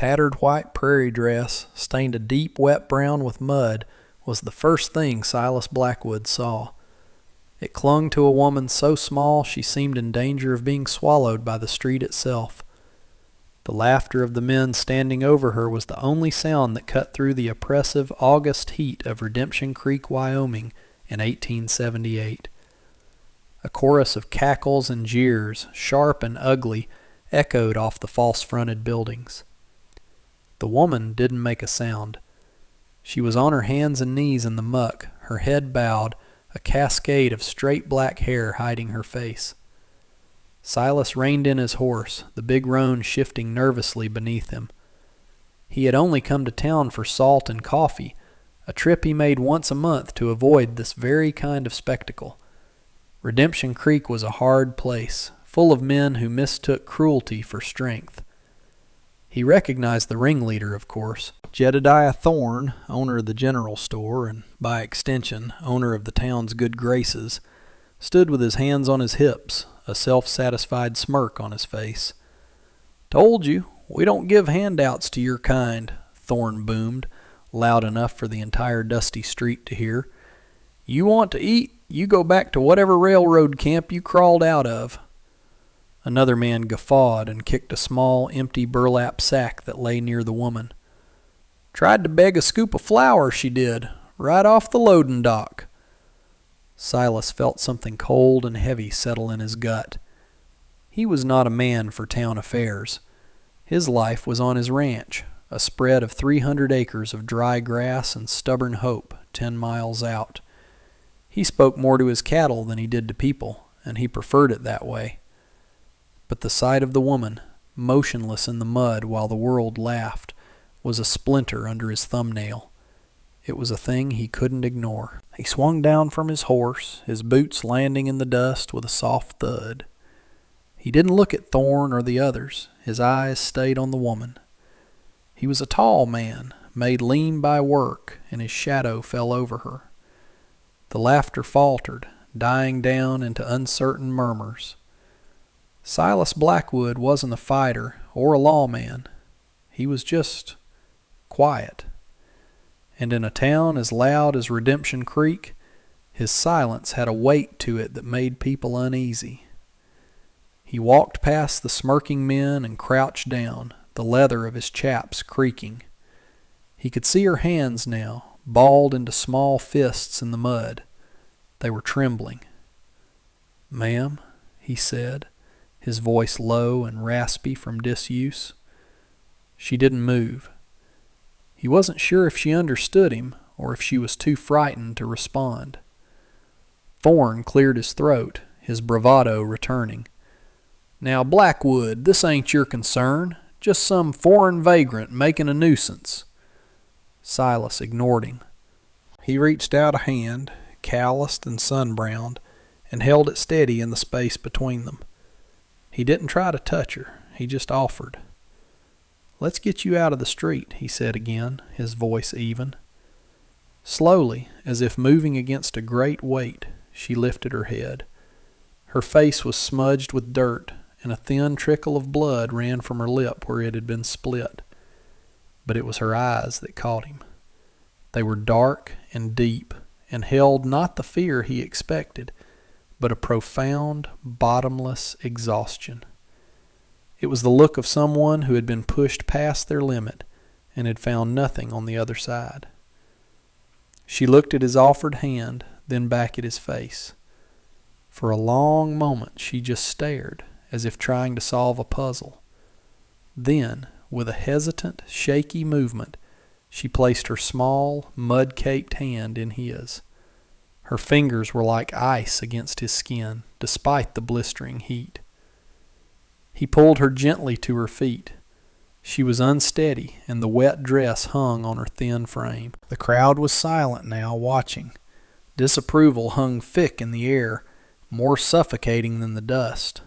tattered white prairie dress, stained a deep wet brown with mud, was the first thing Silas Blackwood saw. It clung to a woman so small she seemed in danger of being swallowed by the street itself. The laughter of the men standing over her was the only sound that cut through the oppressive August heat of Redemption Creek, Wyoming in 1878. A chorus of cackles and jeers, sharp and ugly, echoed off the false-fronted buildings. The woman didn't make a sound. She was on her hands and knees in the muck, her head bowed, a cascade of straight black hair hiding her face. Silas reined in his horse, the big roan shifting nervously beneath him. He had only come to town for salt and coffee, a trip he made once a month to avoid this very kind of spectacle. Redemption Creek was a hard place, full of men who mistook cruelty for strength. He recognized the ringleader, of course. Jedediah Thorne, owner of the general store, and by extension, owner of the town's good graces, stood with his hands on his hips, a self-satisfied smirk on his face. "Told you, we don't give handouts to your kind," Thorne boomed, loud enough for the entire dusty street to hear. "You want to eat, you go back to whatever railroad camp you crawled out of." Another man guffawed and kicked a small, empty burlap sack that lay near the woman. "Tried to beg a scoop of flour, she did, right off the loading dock." Silas felt something cold and heavy settle in his gut. He was not a man for town affairs. His life was on his ranch, a spread of 300 acres of dry grass and stubborn hope 10 miles out. He spoke more to his cattle than he did to people, and he preferred it that way. But the sight of the woman, motionless in the mud while the world laughed, was a splinter under his thumbnail. It was a thing he couldn't ignore. He swung down from his horse, his boots landing in the dust with a soft thud. He didn't look at Thorne or the others. His eyes stayed on the woman. He was a tall man, made lean by work, and his shadow fell over her. The laughter faltered, dying down into uncertain murmurs. Silas Blackwood wasn't a fighter or a lawman. He was just quiet. And in a town as loud as Redemption Creek, his silence had a weight to it that made people uneasy. He walked past the smirking men and crouched down, the leather of his chaps creaking. He could see her hands now, balled into small fists in the mud. They were trembling. "Ma'am," he said, his voice low and raspy from disuse. She didn't move. He wasn't sure if she understood him or if she was too frightened to respond. Thorne cleared his throat, his bravado returning. "Now, Blackwood, this ain't your concern. Just some foreign vagrant making a nuisance." Silas ignored him. He reached out a hand, calloused and sun-browned, and held it steady in the space between them. He didn't try to touch her. He just offered. "Let's get you out of the street," he said again, his voice even. Slowly, as if moving against a great weight, she lifted her head. Her face was smudged with dirt, and a thin trickle of blood ran from her lip where it had been split. But it was her eyes that caught him. They were dark and deep, and held not the fear he expected, but a profound, bottomless exhaustion. It was the look of someone who had been pushed past their limit and had found nothing on the other side. She looked at his offered hand, then back at his face. For a long moment she just stared, as if trying to solve a puzzle. Then, with a hesitant, shaky movement, she placed her small, mud-caked hand in his. Her fingers were like ice against his skin, despite the blistering heat. He pulled her gently to her feet. She was unsteady, and the wet dress hung on her thin frame. The crowd was silent now, watching. Disapproval hung thick in the air, more suffocating than the dust.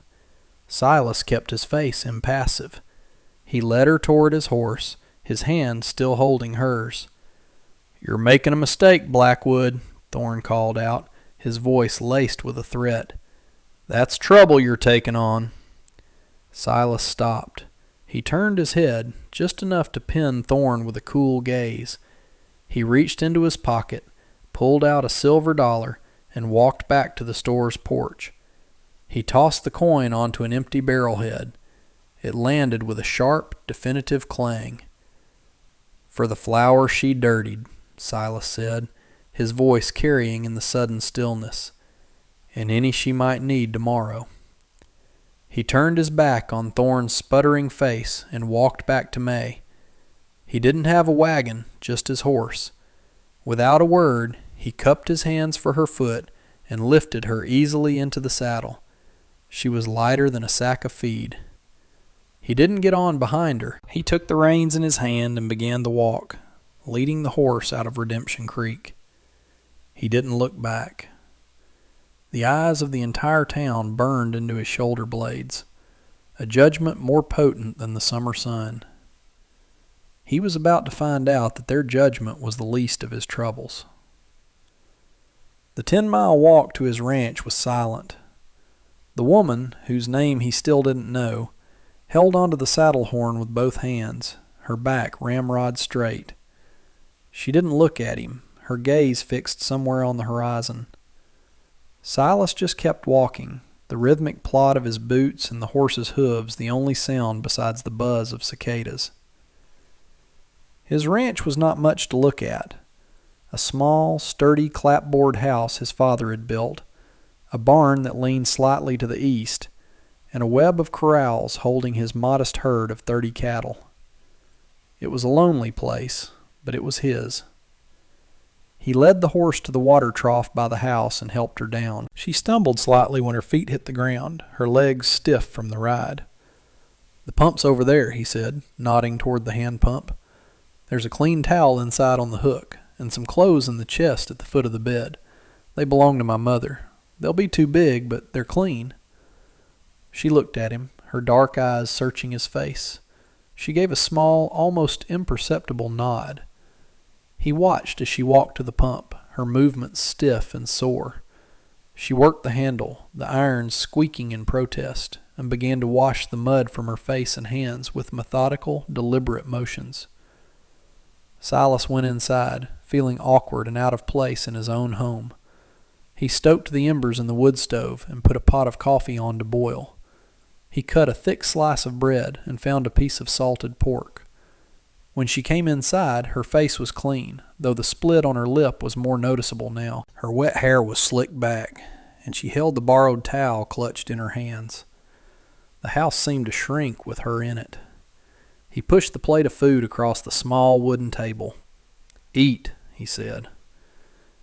Silas kept his face impassive. He led her toward his horse, his hand still holding hers. "You're making a mistake, Blackwood," Thorne called out, his voice laced with a threat. "That's trouble you're taking on." Silas stopped. He turned his head just enough to pin Thorne with a cool gaze. He reached into his pocket, pulled out a silver dollar, and walked back to the store's porch. He tossed the coin onto an empty barrelhead. It landed with a sharp, definitive clang. "For the flower she dirtied," Silas said, his voice carrying in the sudden stillness, "and any she might need tomorrow." He turned his back on Thorne's sputtering face and walked back to May. He didn't have a wagon, just his horse. Without a word, he cupped his hands for her foot and lifted her easily into the saddle. She was lighter than a sack of feed. He didn't get on behind her. He took the reins in his hand and began the walk, leading the horse out of Redemption Creek. He didn't look back. The eyes of the entire town burned into his shoulder blades, a judgment more potent than the summer sun. He was about to find out that their judgment was the least of his troubles. The 10-mile walk to his ranch was silent. The woman, whose name he still didn't know, held onto the saddle horn with both hands, her back ramrod straight. She didn't look at him, her gaze fixed somewhere on the horizon. Silas just kept walking, the rhythmic plod of his boots and the horse's hooves the only sound besides the buzz of cicadas. His ranch was not much to look at. A small, sturdy clapboard house his father had built, a barn that leaned slightly to the east, and a web of corrals holding his modest herd of 30 cattle. It was a lonely place, but it was his. He led the horse to the water trough by the house and helped her down. She stumbled slightly when her feet hit the ground, her legs stiff from the ride. "The pump's over there," he said, nodding toward the hand pump. "There's a clean towel inside on the hook, and some clothes in the chest at the foot of the bed. They belong to my mother. They'll be too big, but they're clean." She looked at him, her dark eyes searching his face. She gave a small, almost imperceptible nod. He watched as she walked to the pump, her movements stiff and sore. She worked the handle, the irons squeaking in protest, and began to wash the mud from her face and hands with methodical, deliberate motions. Silas went inside, feeling awkward and out of place in his own home. He stoked the embers in the wood stove and put a pot of coffee on to boil. He cut a thick slice of bread and found a piece of salted pork. When she came inside, her face was clean, though the split on her lip was more noticeable now. Her wet hair was slicked back, and she held the borrowed towel clutched in her hands. The house seemed to shrink with her in it. He pushed the plate of food across the small wooden table. "Eat," he said.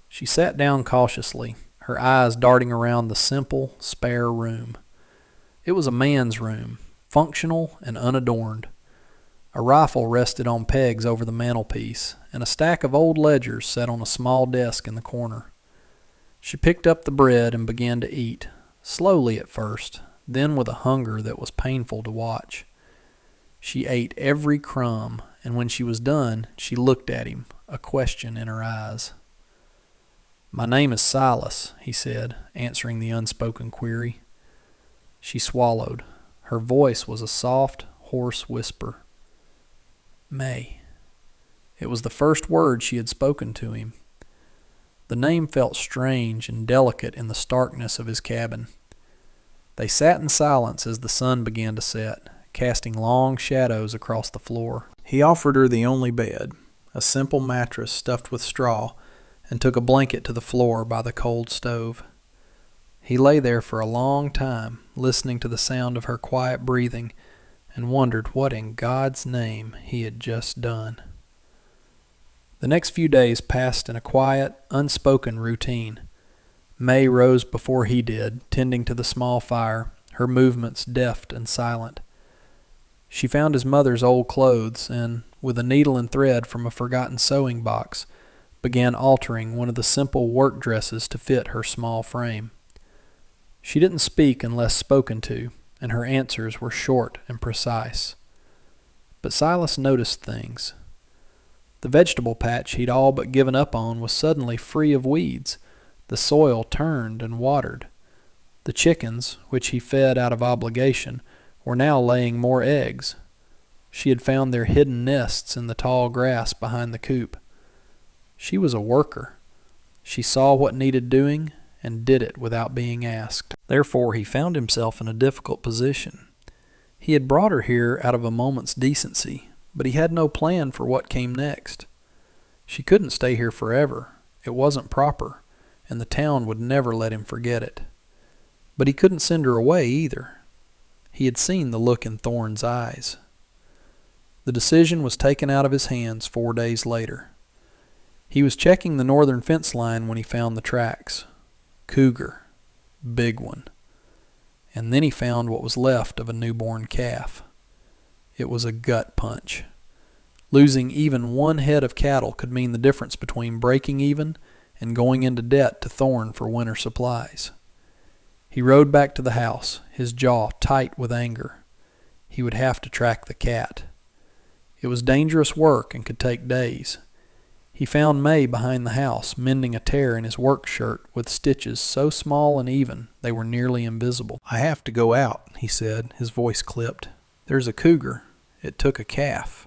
She sat down cautiously, her eyes darting around the simple, spare room. It was a man's room, functional and unadorned. A rifle rested on pegs over the mantelpiece, and a stack of old ledgers sat on a small desk in the corner. She picked up the bread and began to eat, slowly at first, then with a hunger that was painful to watch. She ate every crumb, and when she was done, she looked at him, a question in her eyes. "My name is Silas," he said, answering the unspoken query. She swallowed. Her voice was a soft, hoarse whisper. "May." It was the first word she had spoken to him. The name felt strange and delicate in the starkness of his cabin. They sat in silence as the sun began to set, casting long shadows across the floor. He offered her the only bed, a simple mattress stuffed with straw, and took a blanket to the floor by the cold stove. He lay there for a long time, listening to the sound of her quiet breathing, and wondered what in God's name he had just done. The next few days passed in a quiet, unspoken routine. May rose before he did, tending to the small fire, her movements deft and silent. She found his mother's old clothes and, with a needle and thread from a forgotten sewing box, began altering one of the simple work dresses to fit her small frame. She didn't speak unless spoken to, and her answers were short and precise. But Silas noticed things. The vegetable patch he'd all but given up on was suddenly free of weeds. The soil turned and watered. The chickens, which he fed out of obligation, were now laying more eggs. She had found their hidden nests in the tall grass behind the coop. She was a worker. She saw what needed doing and did it without being asked. Therefore, he found himself in a difficult position. He had brought her here out of a moment's decency, but he had no plan for what came next. She couldn't stay here forever. It wasn't proper, and the town would never let him forget it. But he couldn't send her away either. He had seen the look in Thorne's eyes. The decision was taken out of his hands 4 days later. He was checking the northern fence line when he found the tracks. Cougar. Big one. And then he found what was left of a newborn calf. It was a gut punch. Losing even one head of cattle could mean the difference between breaking even and going into debt to Thorne for winter supplies. He rode back to the house, his jaw tight with anger. He would have to track the cat. It was dangerous work and could take days. He found May behind the house, mending a tear in his work shirt with stitches so small and even they were nearly invisible. "I have to go out," he said, his voice clipped. "There's a cougar. It took a calf."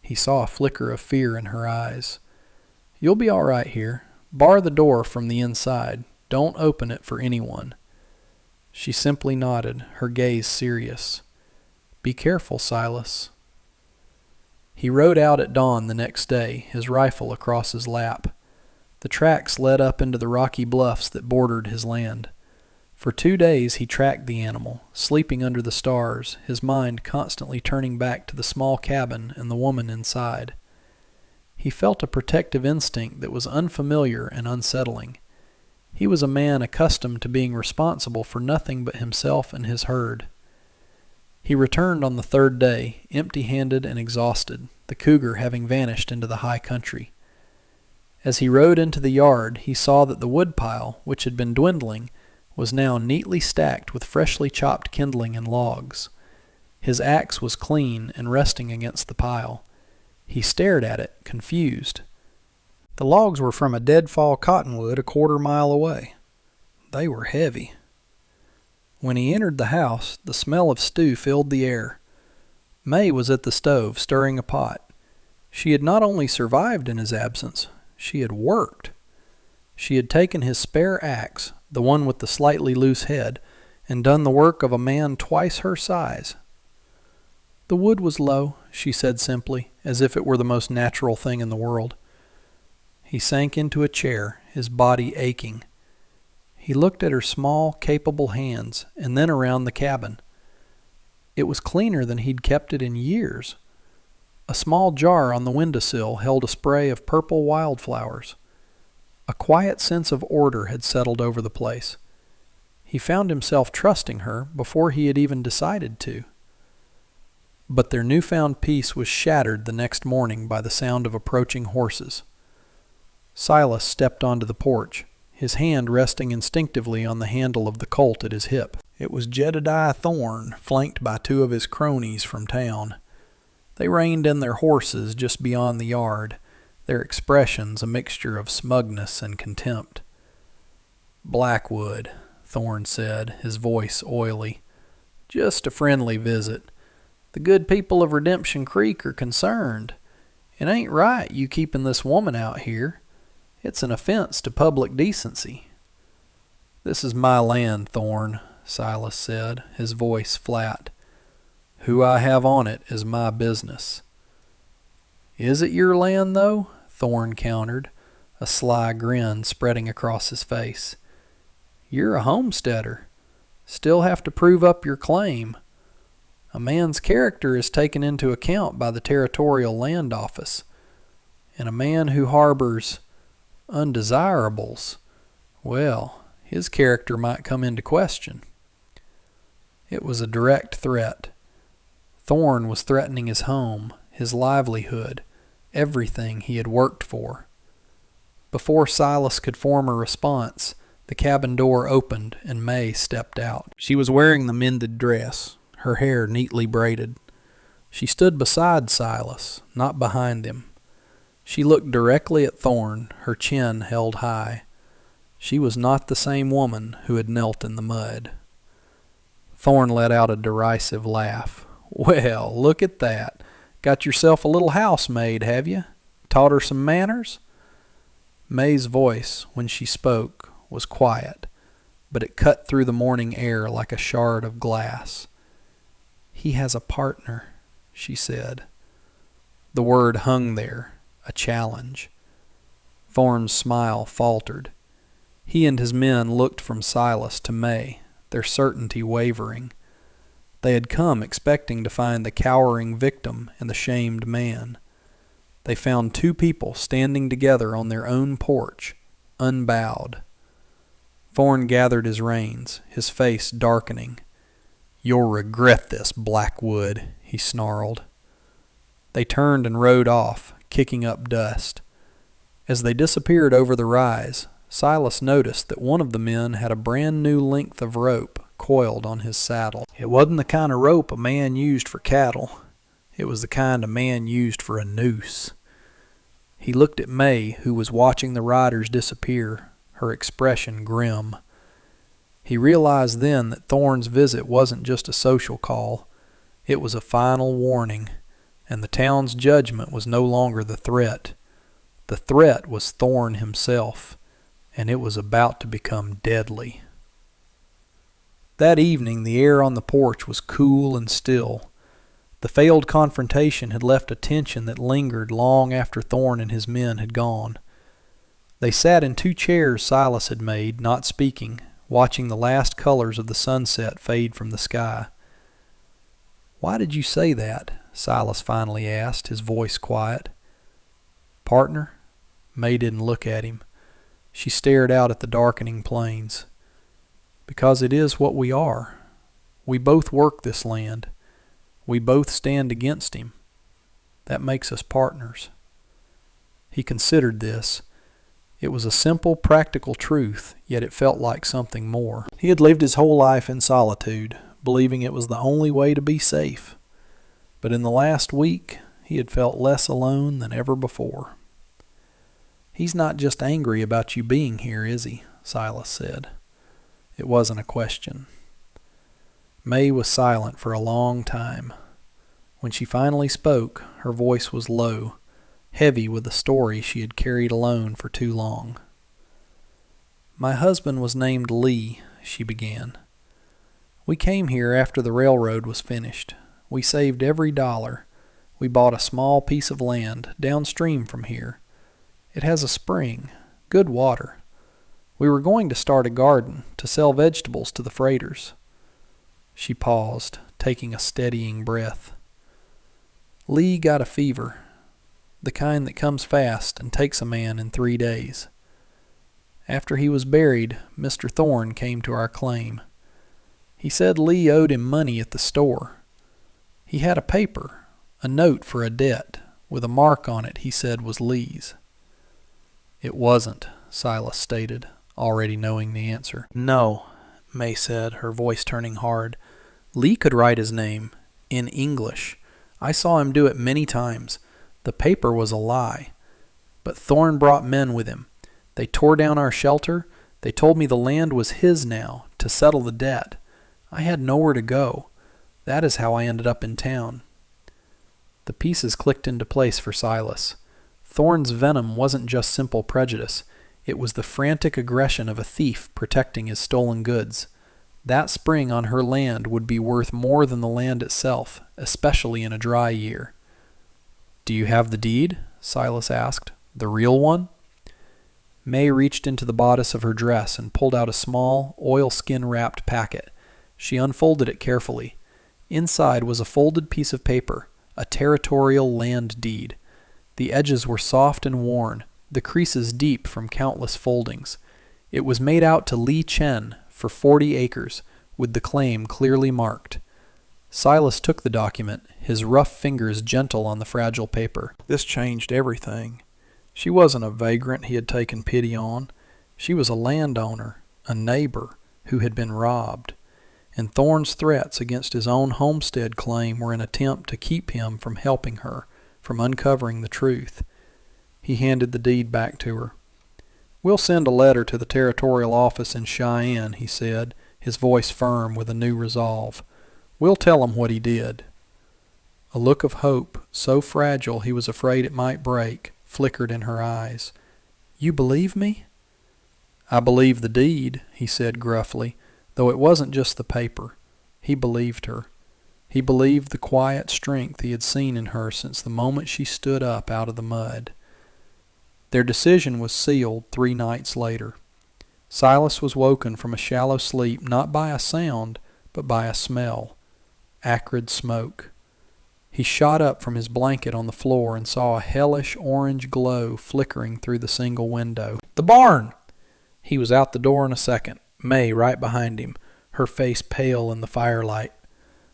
He saw a flicker of fear in her eyes. "You'll be all right here. Bar the door from the inside. Don't open it for anyone." She simply nodded, her gaze serious. "Be careful, Silas." He rode out at dawn the next day, his rifle across his lap. The tracks led up into the rocky bluffs that bordered his land. For 2 days he tracked the animal, sleeping under the stars, his mind constantly turning back to the small cabin and the woman inside. He felt a protective instinct that was unfamiliar and unsettling. He was a man accustomed to being responsible for nothing but himself and his herd. He returned on the 3rd day, empty-handed and exhausted, the cougar having vanished into the high country. As he rode into the yard, he saw that the woodpile, which had been dwindling, was now neatly stacked with freshly chopped kindling and logs. His axe was clean and resting against the pile. He stared at it, confused. The logs were from a deadfall cottonwood a 1/4 mile away. They were heavy. When he entered the house, the smell of stew filled the air. May was at the stove, stirring a pot. She had not only survived in his absence, she had worked. She had taken his spare axe, the one with the slightly loose head, and done the work of a man twice her size. "The wood was low," she said simply, as if it were the most natural thing in the world. He sank into a chair, his body aching. He looked at her small, capable hands, and then around the cabin. It was cleaner than he'd kept it in years. A small jar on the windowsill held a spray of purple wildflowers. A quiet sense of order had settled over the place. He found himself trusting her before he had even decided to. But their newfound peace was shattered the next morning by the sound of approaching horses. Silas stepped onto the porch, his hand resting instinctively on the handle of the Colt at his hip. It was Jedediah Thorne, flanked by 2 of his cronies from town. They reined in their horses just beyond the yard, their expressions a mixture of smugness and contempt. "Blackwood," Thorne said, his voice oily. "Just a friendly visit. The good people of Redemption Creek are concerned. It ain't right you keeping this woman out here. It's an offense to public decency." "This is my land, Thorne," Silas said, his voice flat. "Who I have on it is my business." "Is it your land, though?" Thorne countered, a sly grin spreading across his face. "You're a homesteader. Still have to prove up your claim. A man's character is taken into account by the Territorial Land Office, and a man who harbors undesirables, well, his character might come into question." It was a direct threat. Thorne was threatening his home, his livelihood, everything he had worked for. Before Silas could form a response, the cabin door opened and May stepped out. She was wearing the mended dress, her hair neatly braided. She stood beside Silas, not behind him. She looked directly at Thorne, her chin held high. She was not the same woman who had knelt in the mud. Thorne let out a derisive laugh. "Well, look at that. Got yourself a little housemaid, have you? Taught her some manners?" May's voice, when she spoke, was quiet, but it cut through the morning air like a shard of glass. "He has a partner," she said. The word hung there, a challenge. Thorne's smile faltered. He and his men looked from Silas to May, their certainty wavering. They had come expecting to find the cowering victim and the shamed man. They found two people standing together on their own porch, unbowed. Thorne gathered his reins, his face darkening. "You'll regret this, Blackwood," he snarled. They turned and rode off, kicking up dust. As they disappeared over the rise, Silas noticed that one of the men had a brand new length of rope coiled on his saddle. It wasn't the kind of rope a man used for cattle. It was the kind a man used for a noose. He looked at May, who was watching the riders disappear, her expression grim. He realized then that Thorne's visit wasn't just a social call. It was a final warning, and the town's judgment was no longer the threat. The threat was Thorne himself, and it was about to become deadly. That evening the air on the porch was cool and still. The failed confrontation had left a tension that lingered long after Thorne and his men had gone. They sat in two chairs Silas had made, not speaking, watching the last colors of the sunset fade from the sky. "Why did you say that?" Silas finally asked, his voice quiet. "Partner?" May didn't look at him. She stared out at the darkening plains. "Because it is what we are. We both work this land. We both stand against him. That makes us partners." He considered this. It was a simple, practical truth, yet it felt like something more. He had lived his whole life in solitude, believing it was the only way to be safe. But in the last week, he had felt less alone than ever before. "He's not just angry about you being here, is he?" Silas said. It wasn't a question. May was silent for a long time. When she finally spoke, her voice was low, heavy with the story she had carried alone for too long. "My husband was named Lee," she began. "We came here after the railroad was finished. We saved every dollar. We bought a small piece of land downstream from here. It has a spring, good water. We were going to start a garden to sell vegetables to the freighters." She paused, taking a steadying breath. "Lee got a fever, the kind that comes fast and takes a man in 3 days. After he was buried, Mr. Thorne came to our claim. He said Lee owed him money at the store. He had a paper, a note for a debt, with a mark on it he said was Lee's." "It wasn't," Silas stated, already knowing the answer. "No," May said, her voice turning hard. "Lee could write his name, in English. I saw him do it many times. The paper was a lie. But Thorne brought men with him. They tore down our shelter. They told me the land was his now, to settle the debt. I had nowhere to go. That is how I ended up in town." The pieces clicked into place for Silas. Thorne's venom wasn't just simple prejudice. It was the frantic aggression of a thief protecting his stolen goods. That spring on her land would be worth more than the land itself, especially in a dry year. "Do you have the deed?" Silas asked. "The real one?" May reached into the bodice of her dress and pulled out a small, oilskin-wrapped packet. She unfolded it carefully. Inside was a folded piece of paper, a territorial land deed. The edges were soft and worn, the creases deep from countless foldings. It was made out to Lee Chen for 40 acres, with the claim clearly marked. Silas took the document, his rough fingers gentle on the fragile paper. This changed everything. She wasn't a vagrant he had taken pity on. She was a landowner, a neighbor, who had been robbed. And Thorne's threats against his own homestead claim were an attempt to keep him from helping her, from uncovering the truth. He handed the deed back to her. "We'll send a letter to the territorial office in Cheyenne," he said, his voice firm with a new resolve. "We'll tell 'em what he did. A look of hope, so fragile he was afraid it might break, flickered in her eyes. "You believe me?" "I believe the deed," he said gruffly, though it wasn't just the paper. He believed her. He believed the quiet strength he had seen in her since the moment she stood up out of the mud. Their decision was sealed 3 nights later. Silas was woken from a shallow sleep not by a sound, but by a smell. Acrid smoke. He shot up from his blanket on the floor and saw a hellish orange glow flickering through the single window. "The barn!" He was out the door in a second, May right behind him, her face pale in the firelight.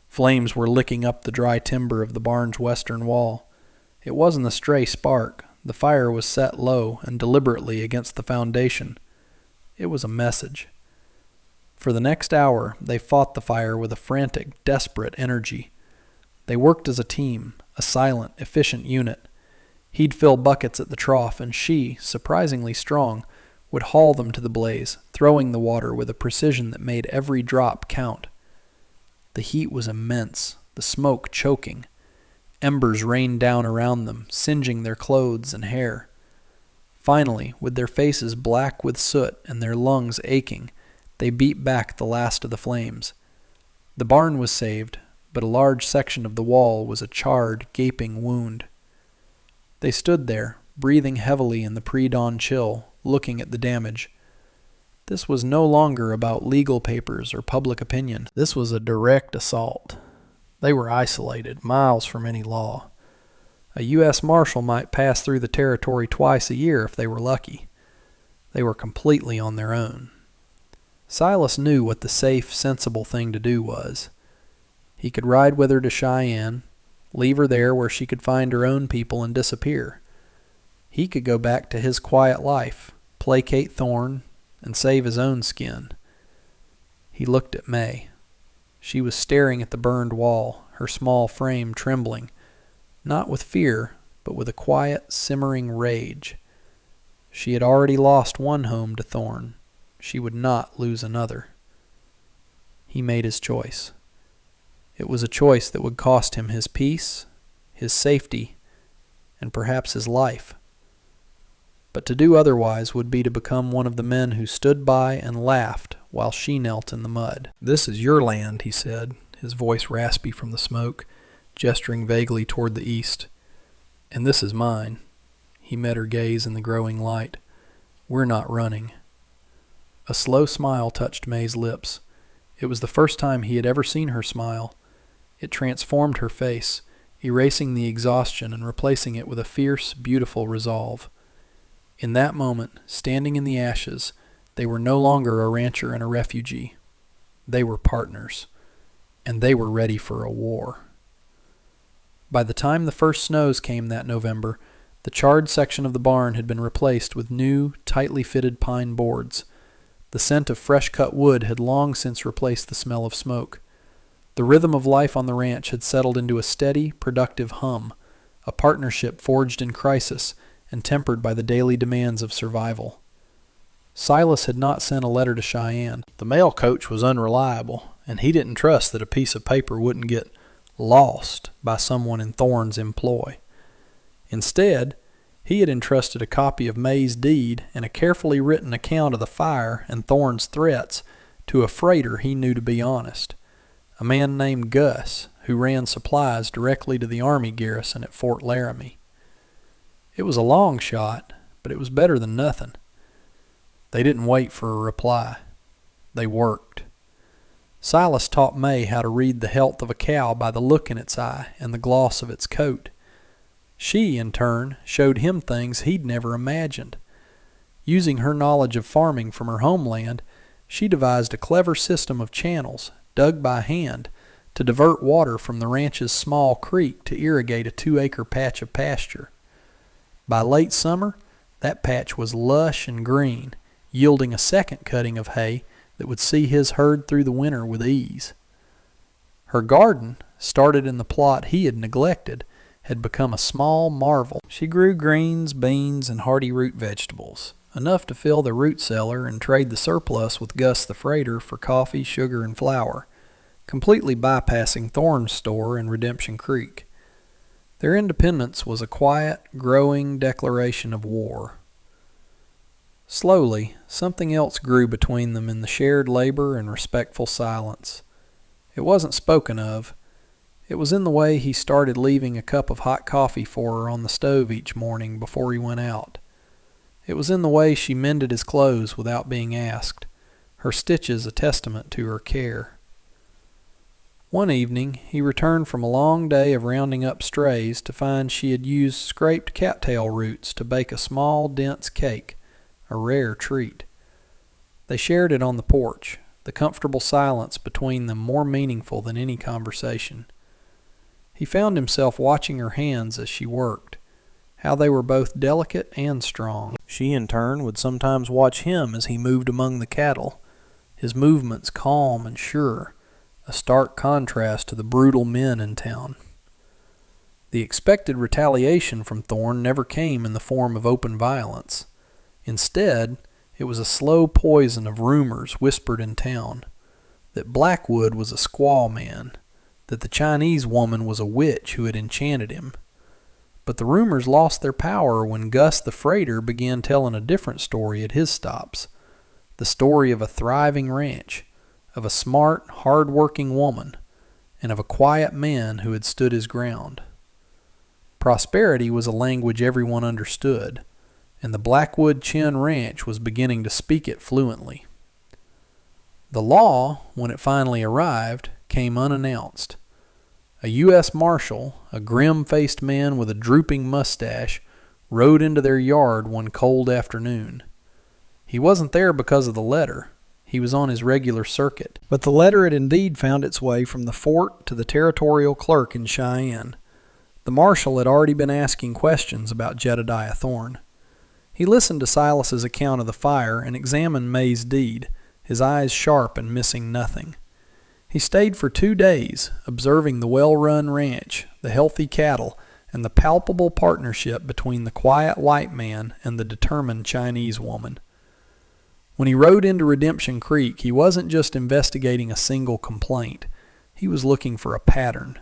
Flames were licking up the dry timber of the barn's western wall. It wasn't a stray spark. The fire was set low and deliberately against the foundation. It was a message. For the next hour, they fought the fire with a frantic, desperate energy. They worked as a team, a silent, efficient unit. He'd fill buckets at the trough, and she, surprisingly strong, would haul them to the blaze, throwing the water with a precision that made every drop count. The heat was immense, the smoke choking. Embers rained down around them, singeing their clothes and hair. Finally, with their faces black with soot and their lungs aching, they beat back the last of the flames. The barn was saved, but a large section of the wall was a charred, gaping wound. They stood there, breathing heavily in the pre-dawn chill, looking at the damage. This was no longer about legal papers or public opinion. This was a direct assault. They were isolated, miles from any law. A U.S. Marshal might pass through the territory twice a year if they were lucky. They were completely on their own. Silas knew what the safe, sensible thing to do was. He could ride with her to Cheyenne, leave her there where she could find her own people and disappear. He could go back to his quiet life, placate Thorne, and save his own skin. He looked at May. She was staring at the burned wall, her small frame trembling, not with fear, but with a quiet, simmering rage. She had already lost one home to Thorne. She would not lose another. He made his choice. It was a choice that would cost him his peace, his safety, and perhaps his life. But to do otherwise would be to become one of the men who stood by and laughed while she knelt in the mud. "This is your land," he said, his voice raspy from the smoke, gesturing vaguely toward the east. "And this is mine." He met her gaze in the growing light. "We're not running." A slow smile touched May's lips. It was the first time he had ever seen her smile. It transformed her face, erasing the exhaustion and replacing it with a fierce, beautiful resolve. In that moment, standing in the ashes, they were no longer a rancher and a refugee. They were partners, and they were ready for a war. By the time the first snows came that November, the charred section of the barn had been replaced with new, tightly fitted pine boards. The scent of fresh-cut wood had long since replaced the smell of smoke. The rhythm of life on the ranch had settled into a steady, productive hum, a partnership forged in crisis and tempered by the daily demands of survival. Silas had not sent a letter to Cheyenne. The mail coach was unreliable, and he didn't trust that a piece of paper wouldn't get lost by someone in Thorne's employ. Instead, he had entrusted a copy of May's deed and a carefully written account of the fire and Thorne's threats to a freighter he knew to be honest, a man named Gus, who ran supplies directly to the Army garrison at Fort Laramie. It was a long shot, but it was better than nothing. They didn't wait for a reply. They worked. Silas taught May how to read the health of a cow by the look in its eye and the gloss of its coat. She, in turn, showed him things he'd never imagined. Using her knowledge of farming from her homeland, she devised a clever system of channels, dug by hand, to divert water from the ranch's small creek to irrigate a 2-acre patch of pasture. By late summer, that patch was lush and green, yielding a second cutting of hay that would see his herd through the winter with ease. Her garden, started in the plot he had neglected, had become a small marvel. She grew greens, beans, and hardy root vegetables, enough to fill the root cellar and trade the surplus with Gus the freighter for coffee, sugar, and flour, completely bypassing Thorne's store in Redemption Creek. Their independence was a quiet, growing declaration of war. Slowly, something else grew between them in the shared labor and respectful silence. It wasn't spoken of. It was in the way he started leaving a cup of hot coffee for her on the stove each morning before he went out. It was in the way she mended his clothes without being asked, her stitches a testament to her care. One evening, he returned from a long day of rounding up strays to find she had used scraped cattail roots to bake a small, dense cake, a rare treat. They shared it on the porch, the comfortable silence between them more meaningful than any conversation. He found himself watching her hands as she worked, how they were both delicate and strong. She, in turn, would sometimes watch him as he moved among the cattle, his movements calm and sure, a stark contrast to the brutal men in town. The expected retaliation from Thorne never came in the form of open violence. Instead, it was a slow poison of rumors whispered in town, that Blackwood was a squaw man, that the Chinese woman was a witch who had enchanted him. But the rumors lost their power when Gus the freighter began telling a different story at his stops, the story of a thriving ranch, of a smart, hard-working woman, and of a quiet man who had stood his ground. Prosperity was a language everyone understood, and the Blackwood Chin Ranch was beginning to speak it fluently. The law, when it finally arrived, came unannounced. A U.S. Marshal, a grim-faced man with a drooping mustache, rode into their yard one cold afternoon. He wasn't there because of the letter. He was on his regular circuit. But the letter had indeed found its way from the fort to the territorial clerk in Cheyenne. The marshal had already been asking questions about Jedediah Thorne. He listened to Silas's account of the fire and examined May's deed, his eyes sharp and missing nothing. He stayed for 2 days, observing the well-run ranch, the healthy cattle, and the palpable partnership between the quiet white man and the determined Chinese woman. When he rode into Redemption Creek, he wasn't just investigating a single complaint. He was looking for a pattern.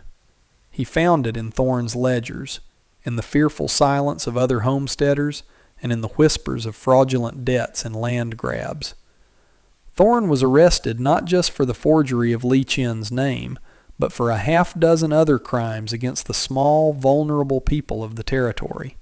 He found it in Thorne's ledgers, in the fearful silence of other homesteaders, and in the whispers of fraudulent debts and land grabs. Thorne was arrested not just for the forgery of Lee Chin's name, but for a half-dozen other crimes against the small, vulnerable people of the territory.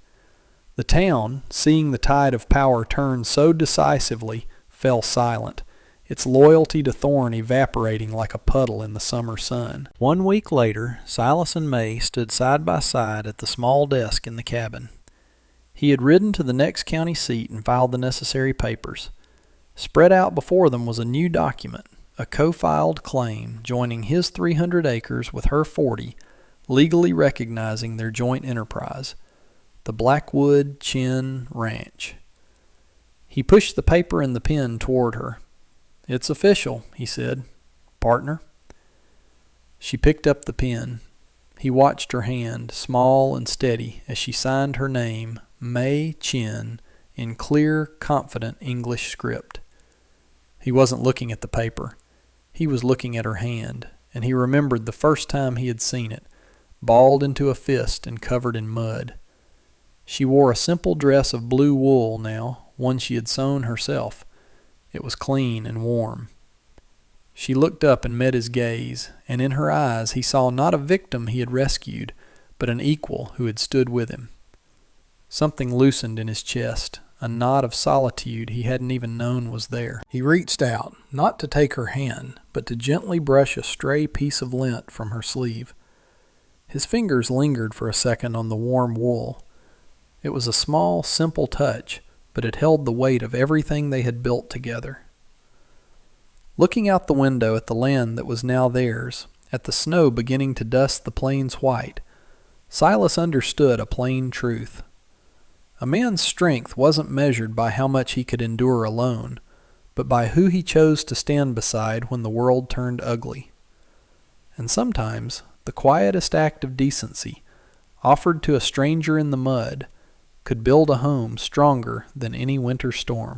The town, seeing the tide of power turn so decisively, fell silent, its loyalty to Thorne evaporating like a puddle in the summer sun. 1 week later, Silas and May stood side by side at the small desk in the cabin. He had ridden to the next county seat and filed the necessary papers. Spread out before them was a new document, a co-filed claim joining his 300 acres with her 40, legally recognizing their joint enterprise, the Blackwood Chin Ranch. He pushed the paper and the pen toward her. "It's official," he said. "Partner?" She picked up the pen. He watched her hand, small and steady, as she signed her name, May Chin, in clear, confident English script. He wasn't looking at the paper. He was looking at her hand, and he remembered the first time he had seen it, balled into a fist and covered in mud. She wore a simple dress of blue wool now, one she had sewn herself. It was clean and warm. She looked up and met his gaze, and in her eyes he saw not a victim he had rescued, but an equal who had stood with him. Something loosened in his chest, a knot of solitude he hadn't even known was there. He reached out, not to take her hand, but to gently brush a stray piece of lint from her sleeve. His fingers lingered for a second on the warm wool. It was a small, simple touch, but it held the weight of everything they had built together. Looking out the window at the land that was now theirs, at the snow beginning to dust the plains white, Silas understood a plain truth. A man's strength wasn't measured by how much he could endure alone, but by who he chose to stand beside when the world turned ugly. And sometimes the quietest act of decency, offered to a stranger in the mud, could build a home stronger than any winter storm.